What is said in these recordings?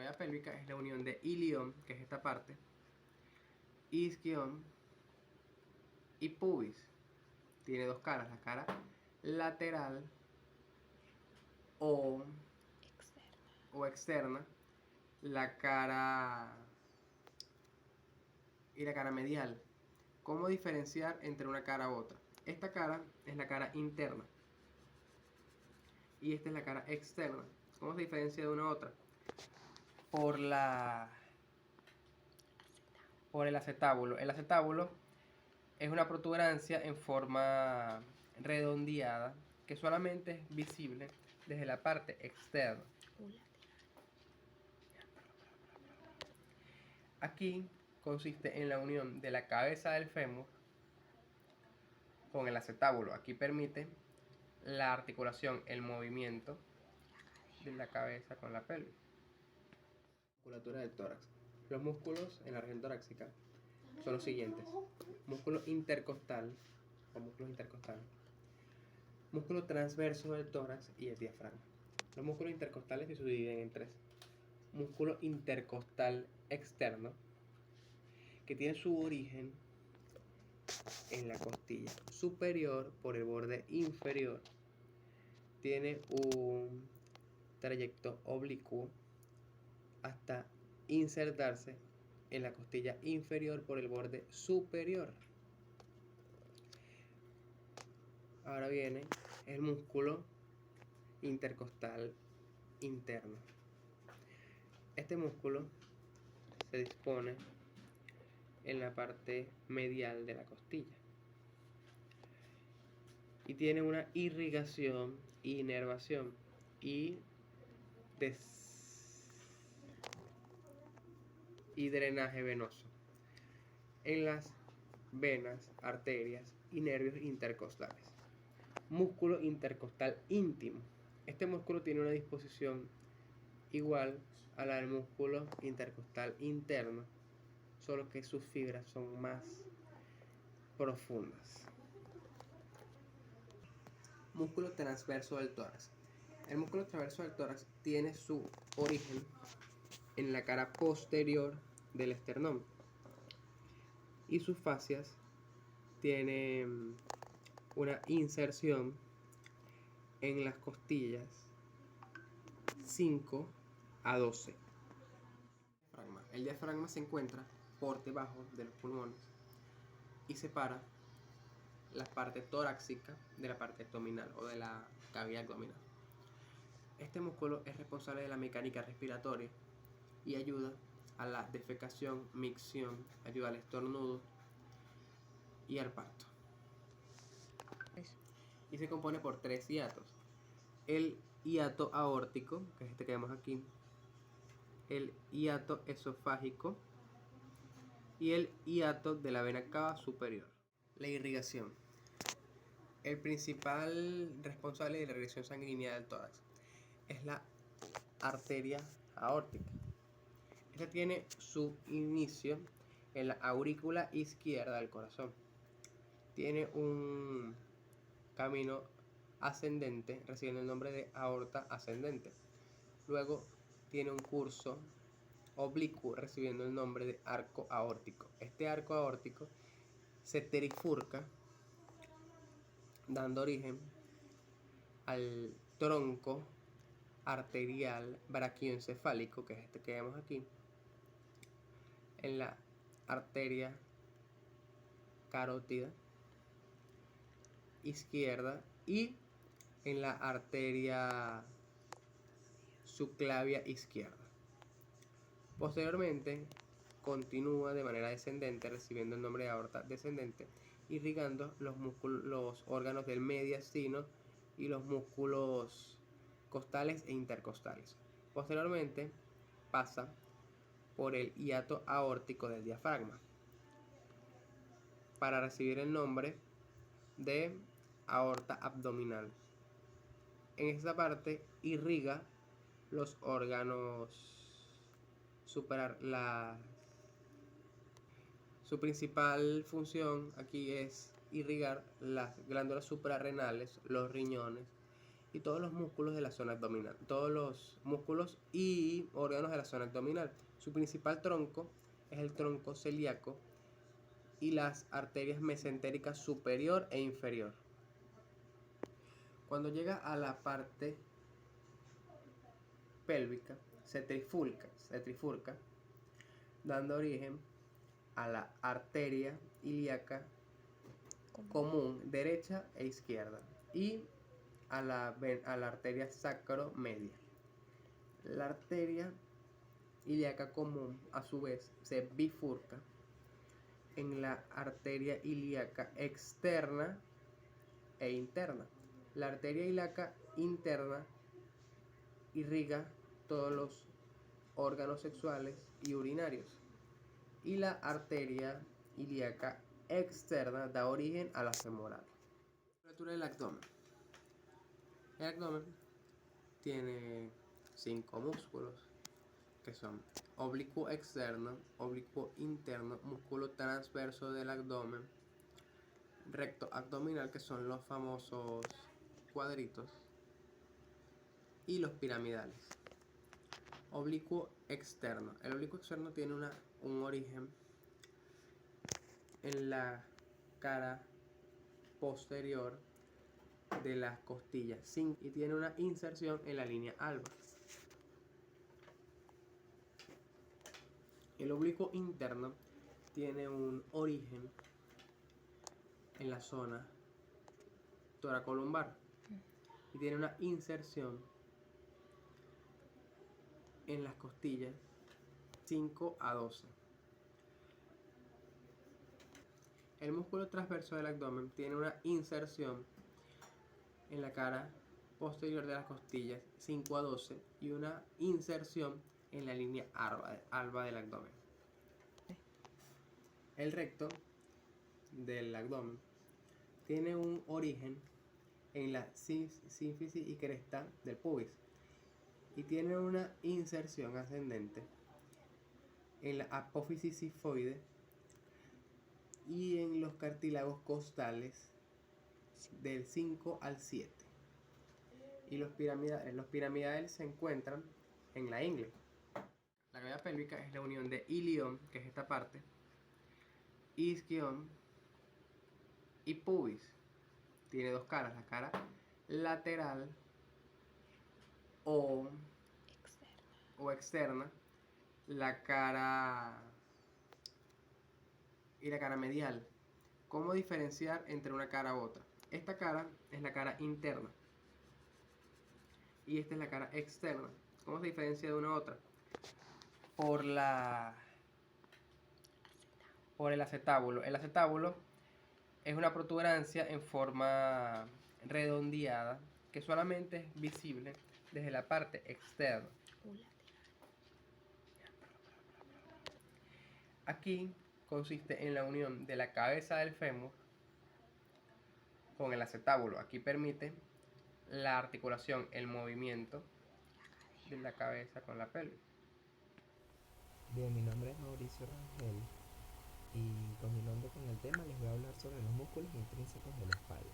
cavidad pélvica es la unión de ilion, que es esta parte, isquion y pubis. Tiene dos caras, la cara lateral o externa, la cara y la cara medial. ¿Cómo diferenciar entre una cara u otra? Esta cara es la cara interna y esta es la cara externa. ¿Cómo se diferencia de una a otra? Por el acetábulo. El acetábulo es una protuberancia en forma redondeada que solamente es visible desde la parte externa. Aquí consiste en la unión de la cabeza del fémur con el acetábulo. Aquí permite la articulación, el movimiento de la cabeza con la pelvis. Musculatura del tórax. Los músculos en la región torácica son los siguientes: músculo intercostal o músculos intercostales, músculo transverso del tórax y el diafragma. Los músculos intercostales se subdividen en tres: músculo intercostal externo, que tiene su origen en la costilla superior por el borde inferior, tiene un trayecto oblicuo hasta insertarse en la costilla inferior por el borde superior. Ahora viene el músculo intercostal interno. Este músculo se dispone en la parte medial de la costilla y tiene una irrigación, inervación y drenaje venoso en las venas, arterias y nervios intercostales. Músculo intercostal íntimo. Este músculo tiene una disposición igual a la del músculo intercostal interno, solo que sus fibras son más profundas. Músculo transverso del tórax. El músculo transverso del tórax tiene su origen en la cara posterior del esternón y sus fascias tienen una inserción en las costillas 5 a 12. El diafragma se encuentra por debajo de los pulmones y separa la parte torácica de la parte abdominal o de la cavidad abdominal. Este músculo es responsable de la mecánica respiratoria y ayuda a la defecación, micción, ayuda al estornudo y al parto. Y se compone por tres hiatos: el hiato aórtico, que es este que vemos aquí, el hiato esofágico y el hiato de la vena cava superior. La irrigación. El principal responsable de la irrigación sanguínea del tórax es la arteria aórtica. Esta tiene su inicio en la aurícula izquierda del corazón. Tiene un camino ascendente, recibiendo el nombre de aorta ascendente. Luego tiene un curso oblicuo, recibiendo el nombre de arco aórtico. Este arco aórtico se trifurca, dando origen al tronco arterial braquioencefálico, que es este que vemos aquí, en la arteria carótida izquierda y en la arteria subclavia izquierda. Posteriormente continúa de manera descendente, recibiendo el nombre de aorta descendente, irrigando los órganos del mediastino y los músculos costales e intercostales. Posteriormente pasa por el hiato aórtico del diafragma para recibir el nombre de aorta abdominal. En esta parte irriga los órganos su principal función aquí es irrigar las glándulas suprarrenales, los riñones y todos los músculos de la zona abdominal, todos los músculos y órganos de la zona abdominal. Su principal tronco es el tronco celíaco y las arterias mesentéricas superior e inferior. Cuando llega a la parte pélvica, se trifurca, dando origen a la arteria ilíaca común derecha e izquierda y a la arteria sacromedia. La arteria ilíaca común, a su vez, se bifurca en la arteria ilíaca externa e interna. La arteria ilíaca interna irriga todos los órganos sexuales y urinarios, y la arteria ilíaca externa da origen a la femoral. La musculatura del abdomen. El abdomen tiene 5 músculos que son oblicuo externo, oblicuo interno, músculo transverso del abdomen, recto abdominal, que son los famosos cuadritos, y los piramidales. Oblicuo externo. El oblicuo externo tiene un origen en la cara posterior de las costillas y tiene una inserción en la línea alba. El oblicuo interno tiene un origen en la zona toracolumbar y tiene una inserción en las costillas 5 a 12. El músculo transverso del abdomen tiene una inserción en la cara posterior de las costillas 5 a 12 y una inserción en la línea alba del abdomen. El recto del abdomen tiene un origen en la sínfisis y cresta del pubis y tiene una inserción ascendente en la apófisis sifoide y en los cartílagos costales del 5 al 7. Y los piramidales se encuentran en la ingle. La cavidad pélvica es la unión de ilion, que es esta parte, isquion y pubis. Tiene dos caras, la cara lateral o externa, la cara y la cara medial. ¿Cómo diferenciar entre una cara u otra? Esta cara es la cara interna y esta es la cara externa. ¿Cómo se diferencia de una a otra? Por el acetábulo. El acetábulo es una protuberancia en forma redondeada que solamente es visible desde la parte externa. Aquí consiste en la unión de la cabeza del fémur con el acetábulo. Aquí permite la articulación, el movimiento de la cabeza con la pelvis. Bien, mi nombre es Mauricio Rangel y continuando con el tema les voy a hablar sobre los músculos intrínsecos de la espalda.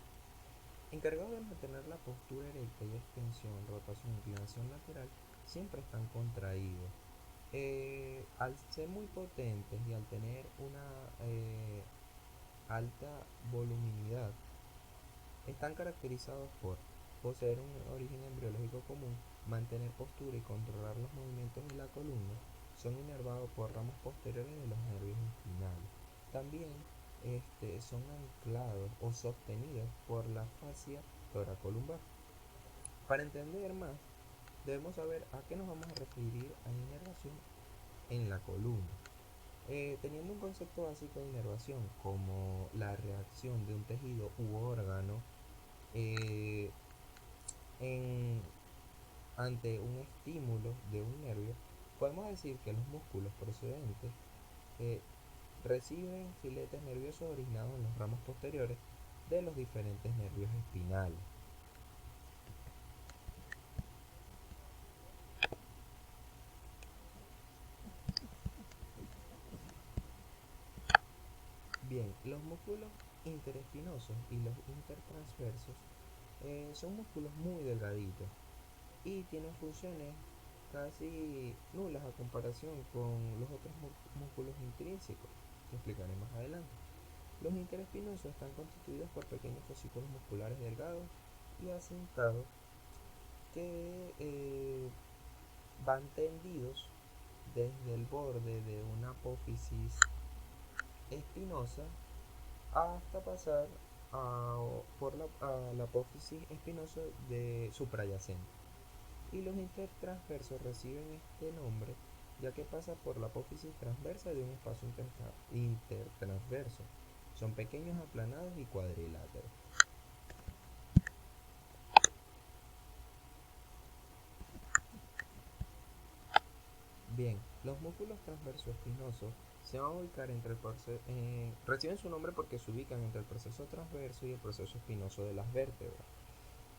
Encargados de mantener la postura erecta y extensión, rotación e inclinación lateral, siempre están contraídos. Al ser muy potentes y al tener una alta voluminidad, están caracterizados por poseer un origen embriológico común, mantener postura y controlar los movimientos de la columna. Son inervados por ramos posteriores de los nervios espinales. También son anclados o sostenidos por la fascia toracolumbar. Para entender más, debemos saber a qué nos vamos a referir a inervación en la columna. Teniendo un concepto básico de inervación como la reacción de un tejido u órgano ante un estímulo de un nervio, podemos decir que los músculos procedentes reciben filetes nerviosos originados en los ramos posteriores de los diferentes nervios espinales. Bien, los músculos interespinosos y los intertransversos son músculos muy delgaditos y tienen funciones casi nulas a comparación con los otros músculos intrínsecos, que explicaré más adelante. Los interespinosos están constituidos por pequeños fascículos musculares delgados y asentados que van tendidos desde el borde de una apófisis espinosa hasta pasar a la apófisis espinosa de suprayacente. Y los intertransversos reciben este nombre ya que pasa por la apófisis transversa de un espacio intertransverso. Son pequeños, aplanados y cuadriláteros. Bien, los músculos transversoespinosos se van a ubicar entre el proceso, reciben su nombre porque se ubican entre el proceso transverso y el proceso espinoso de las vértebras.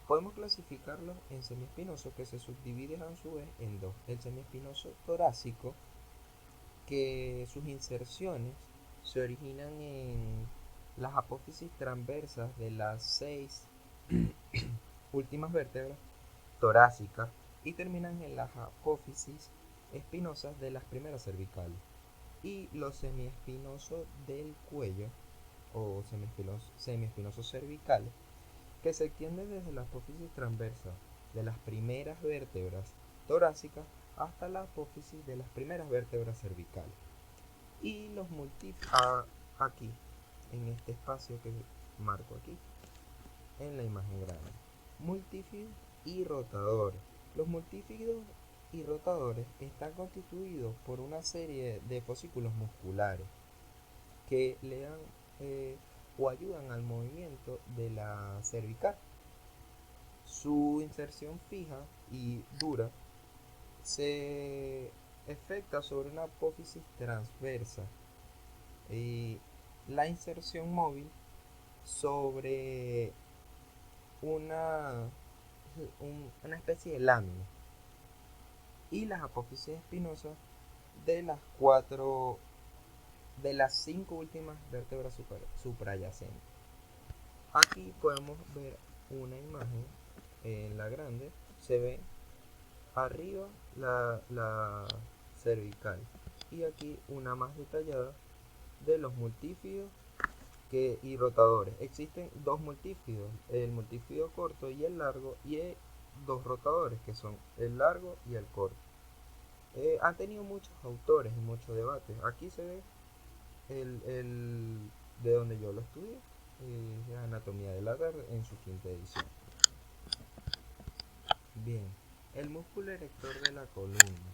Podemos clasificarlos en semiespinosos que se subdividen a su vez en dos. El semiespinoso torácico, que sus inserciones se originan en las apófisis transversas de las 6 últimas vértebras torácicas y terminan en las apófisis espinosas de las primeras cervicales. Y los semiespinosos del cuello o semiespinosos cervicales que se extienden desde la apófisis transversa de las primeras vértebras torácicas hasta la apófisis de las primeras vértebras cervicales. Y los aquí, en este espacio que marco aquí, en la imagen grande, multífidos y rotadores. Los multífidos y rotadores están constituidos por una serie de fascículos musculares que le dan o ayudan al movimiento de la cervical. Su inserción fija y dura se efectúa sobre una apófisis transversa y la inserción móvil sobre una, una especie de lámina y las apófisis espinosas de las 5 últimas vértebras suprayacentes. Aquí podemos ver una imagen en la grande, se ve arriba la cervical y aquí una más detallada de los multífidos y rotadores. Existen dos multífidos, el multífido corto y el largo, y dos rotadores que son el largo y el corto. Han tenido muchos autores y muchos debates. Aquí se ve de donde yo lo estudié, Anatomía de la tarde, en su quinta edición. Bien, el músculo erector de la columna.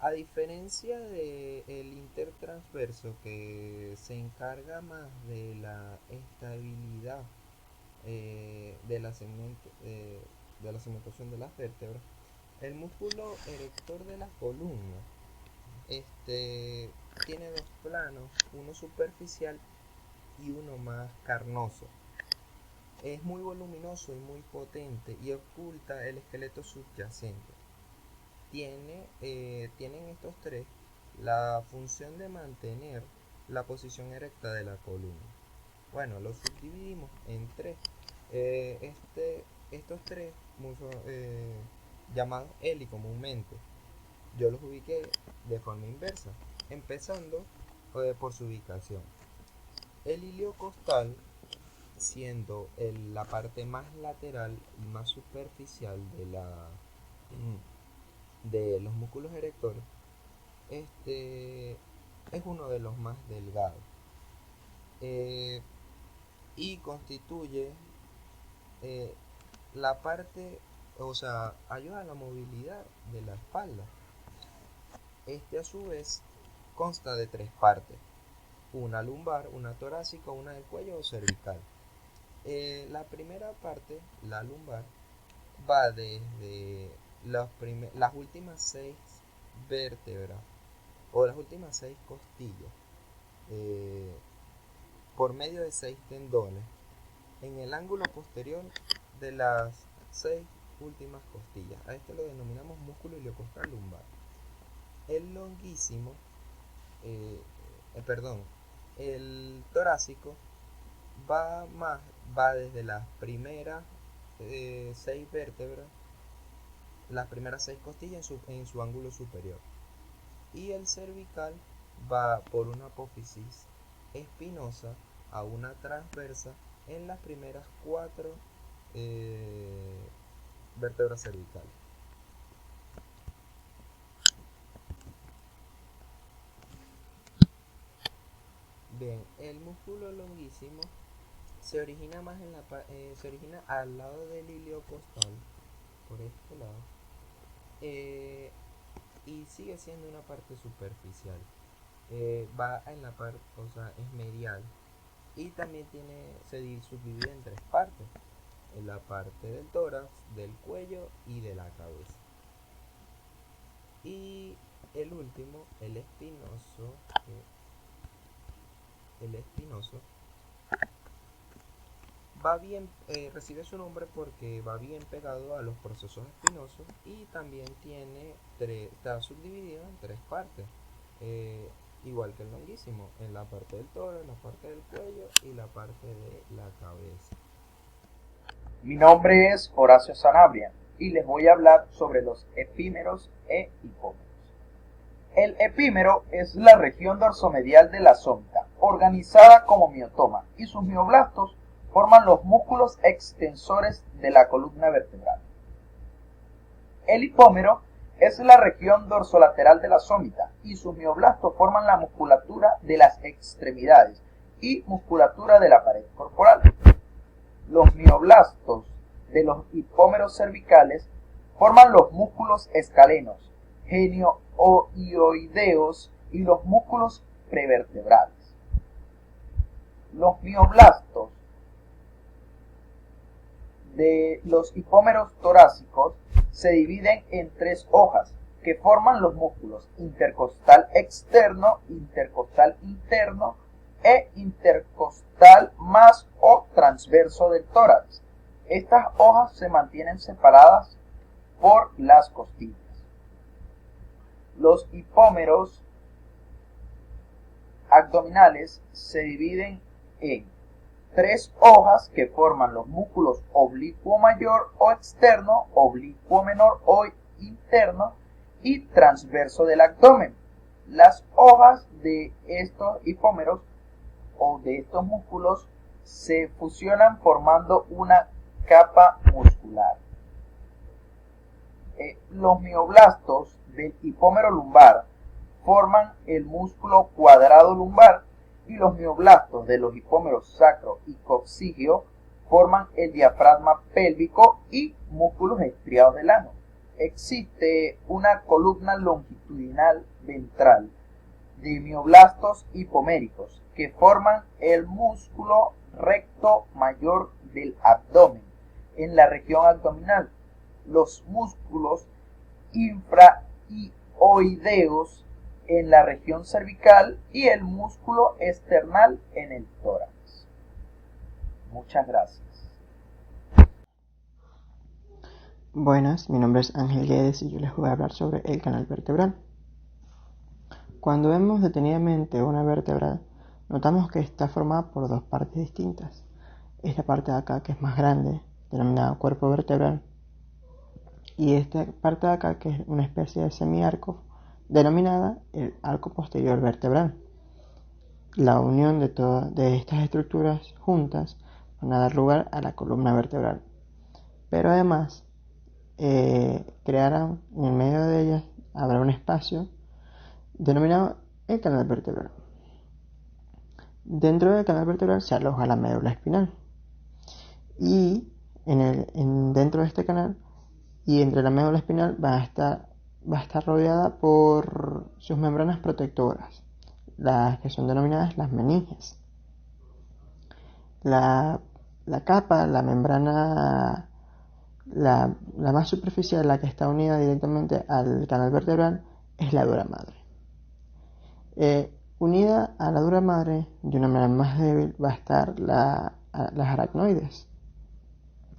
A diferencia del intertransverso, que se encarga más de la estabilidad de la segmentación de las vértebras, el músculo erector de la columna tiene dos planos, uno superficial y uno más carnoso. Es muy voluminoso y muy potente y oculta el esqueleto subyacente. Tienen estos tres la función de mantener la posición erecta de la columna. Bueno, los subdividimos en tres. Estos tres, llamados heli comúnmente, yo los ubiqué de forma inversa, empezando por su ubicación. El ilio costal, siendo la parte más lateral y más superficial de los músculos erectores, es uno de los más delgados y constituye la parte, o sea, ayuda a la movilidad de la espalda. A su vez consta de tres partes: una lumbar, una torácica, una del cuello o cervical. La primera parte, la lumbar, va desde las últimas 6 vértebras o las últimas 6 costillas por medio de 6 tendones en el ángulo posterior de las 6 últimas costillas. A este lo denominamos músculo iliocostal lumbar. El longuísimo, el torácico va desde las primeras 6 vértebras, las primeras 6 costillas en su ángulo superior. Y el cervical va por una apófisis espinosa a una transversa en las primeras 4 vértebras cervicales. Bien, el músculo longuísimo se origina más se origina al lado del ilio costal, por este lado, y sigue siendo una parte superficial. Va en la parte, o sea, es medial, y también se subdivide en 3 partes: en la parte del tórax, del cuello y de la cabeza. Y el último, el espinoso, va bien, recibe su nombre porque va bien pegado a los procesos espinosos, y también está subdividido en 3 partes, igual que el longuísimo, en la parte del tórax, la parte del cuello y la parte de la cabeza. Mi nombre es Horacio Sanabria y les voy a hablar sobre los epímeros e hipómeros. El epímero es la región dorsomedial de la sómita, organizada como miotoma, y sus mioblastos forman los músculos extensores de la columna vertebral. El hipómero es la región dorsolateral de la sómita, y sus mioblastos forman la musculatura de las extremidades y musculatura de la pared corporal. Los mioblastos de los hipómeros cervicales forman los músculos escalenos, genioioideos y los músculos prevertebrales. Los mioblastos de los hipómeros torácicos se dividen en 3 hojas que forman los músculos intercostal externo, intercostal interno e intercostal más o transverso del tórax. Estas hojas se mantienen separadas por las costillas. Los hipómeros abdominales se dividen en 3 hojas que forman los músculos oblicuo mayor o externo, oblicuo menor o interno y transverso del abdomen. Las hojas de estos hipómeros o de estos músculos se fusionan formando una capa muscular. Los mioblastos del hipómero lumbar forman el músculo cuadrado lumbar, y los mioblastos de los hipómeros sacro y coccígeo forman el diafragma pélvico y músculos estriados del ano. Existe una columna longitudinal ventral de mioblastos hipoméricos que forman el músculo recto mayor del abdomen en la región abdominal, los músculos infraioideos en la región cervical y el músculo esternal en el tórax. Muchas gracias. Buenas, mi nombre es Ángel Guedes y yo les voy a hablar sobre el canal vertebral. Cuando vemos detenidamente una vértebra, notamos que está formada por 2 partes distintas. Esta parte de acá, que es más grande, denominada cuerpo vertebral, y esta parte de acá, que es una especie de semiarco, denominada el arco posterior vertebral. La unión de estas estructuras juntas van a dar lugar a la columna vertebral. Pero además, crearán en el medio de ellas, habrá un espacio denominado el canal vertebral. Dentro del canal vertebral se aloja la médula espinal, y dentro de este canal y entre la médula espinal va a estar rodeada por sus membranas protectoras, las que son denominadas las meninges. La capa, la membrana, la más superficial, la que está unida directamente al canal vertebral, es la dura madre. Unida a la dura madre, de una manera más débil, va a estar las aracnoides,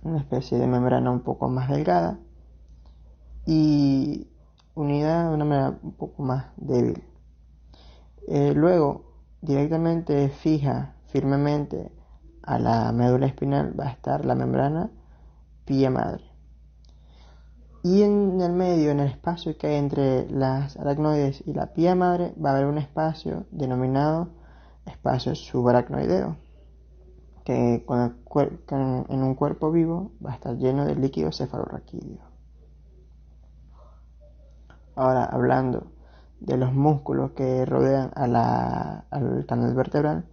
una especie de membrana un poco más delgada y unida de una manera un poco más débil. Luego, directamente fija firmemente a la médula espinal va a estar la membrana pie madre. Y en el medio, en el espacio que hay entre las aracnoides y la pía madre, va a haber un espacio denominado espacio subaracnoideo, que en un cuerpo vivo va a estar lleno de líquido cefalorraquídeo. Ahora, hablando de los músculos que rodean al canal vertebral,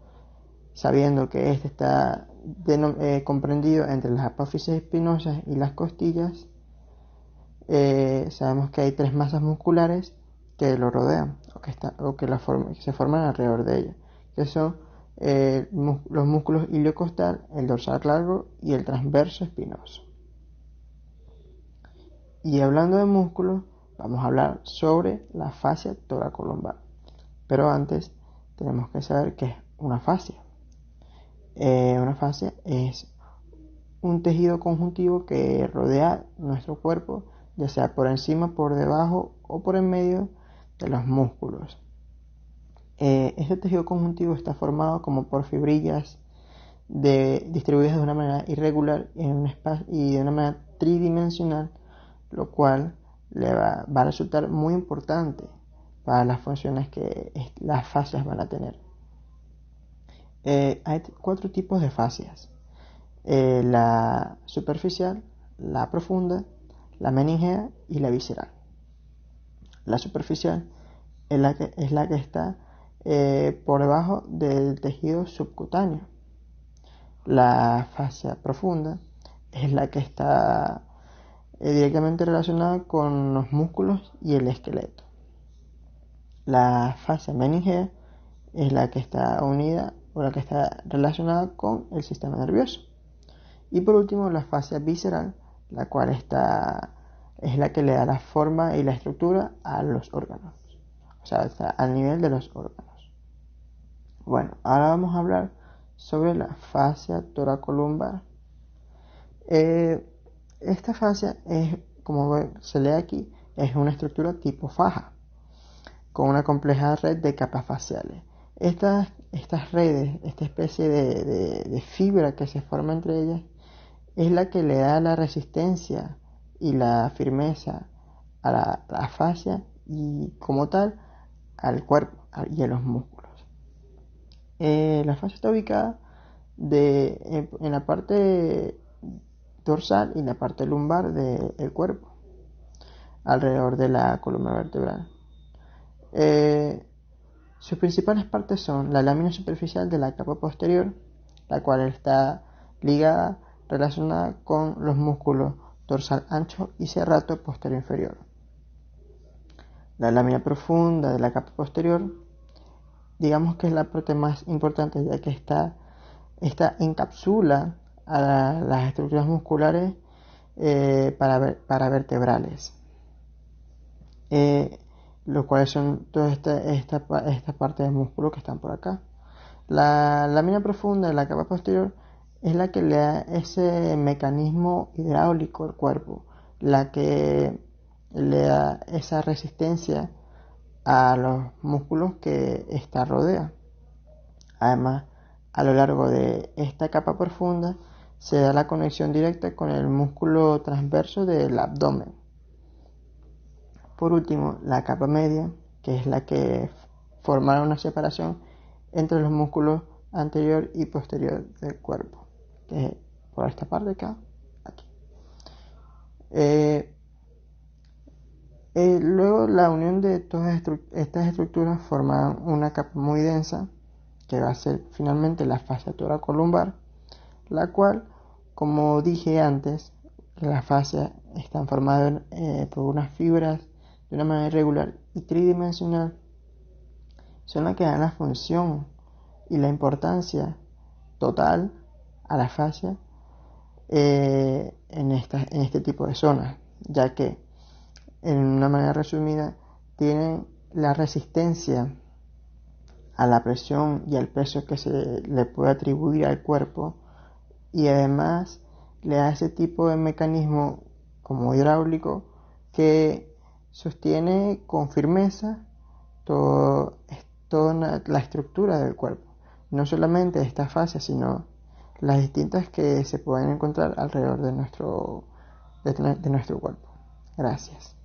sabiendo que este está comprendido entre las apófisis espinosas y las costillas, sabemos que hay 3 masas musculares que lo rodean que se forman alrededor de ella, que son los músculos iliocostal, el dorsal largo y el transverso espinoso. Y hablando de músculos, vamos a hablar sobre la fascia toracolumbar. Pero antes tenemos que saber qué es una fascia. Una fascia es un tejido conjuntivo que rodea nuestro cuerpo, ya sea por encima, por debajo o por en medio de los músculos. Este tejido conjuntivo está formado como por fibrillas distribuidas de una manera irregular en un espacio y de una manera tridimensional, lo cual le va a resultar muy importante para las funciones que las fascias van a tener. Hay 4 tipos de fascias: la superficial, la profunda, la meningea y la visceral. La superficial es la que está por debajo del tejido subcutáneo. La fascia profunda es la que está directamente relacionada con los músculos y el esqueleto. La fascia meningea es la que está unida o la que está relacionada con el sistema nervioso. Y por último, la fascia visceral, la cual es la que le da la forma y la estructura a los órganos. O sea, está al nivel de los órganos. Bueno, ahora vamos a hablar sobre la fascia toracolumbar. Esta fascia es, como se lee aquí, es una estructura tipo faja, con una compleja red de capas faciales. Estas redes, esta especie de fibra que se forma entre ellas, es la que le da la resistencia y la firmeza a la fascia y como tal al cuerpo y a los músculos. La fascia está ubicada en la parte dorsal y la parte lumbar del cuerpo, alrededor de la columna vertebral. Sus principales partes son la lámina superficial de la capa posterior, la cual está relacionada con los músculos dorsal ancho y serrato posterior inferior. La lámina profunda de la capa posterior, digamos que es la parte más importante, ya que esta encapsula a las estructuras musculares paravertebrales, los cuales son toda esta parte de músculo que están por acá. La lámina profunda de la capa posterior es la que le da ese mecanismo hidráulico al cuerpo, la que le da esa resistencia a los músculos que esta rodea. Además, a lo largo de esta capa profunda se da la conexión directa con el músculo transverso del abdomen. Por último, la capa media, que es la que forma una separación entre los músculos anterior y posterior del cuerpo, que es por esta parte acá, aquí. Luego la unión de todas estas estructuras forman una capa muy densa, que va a ser finalmente la fascia toracolumbar, la cual, como dije antes, las fascias están formadas por unas fibras de una manera irregular y tridimensional. Son las que dan la función y la importancia total a la fascia en este tipo de zonas, ya que en una manera resumida tienen la resistencia a la presión y al peso que se le puede atribuir al cuerpo, y además le da ese tipo de mecanismo como hidráulico que sostiene con firmeza toda la estructura del cuerpo, no solamente esta fascia, sino las distintas que se pueden encontrar alrededor de nuestro cuerpo. Gracias.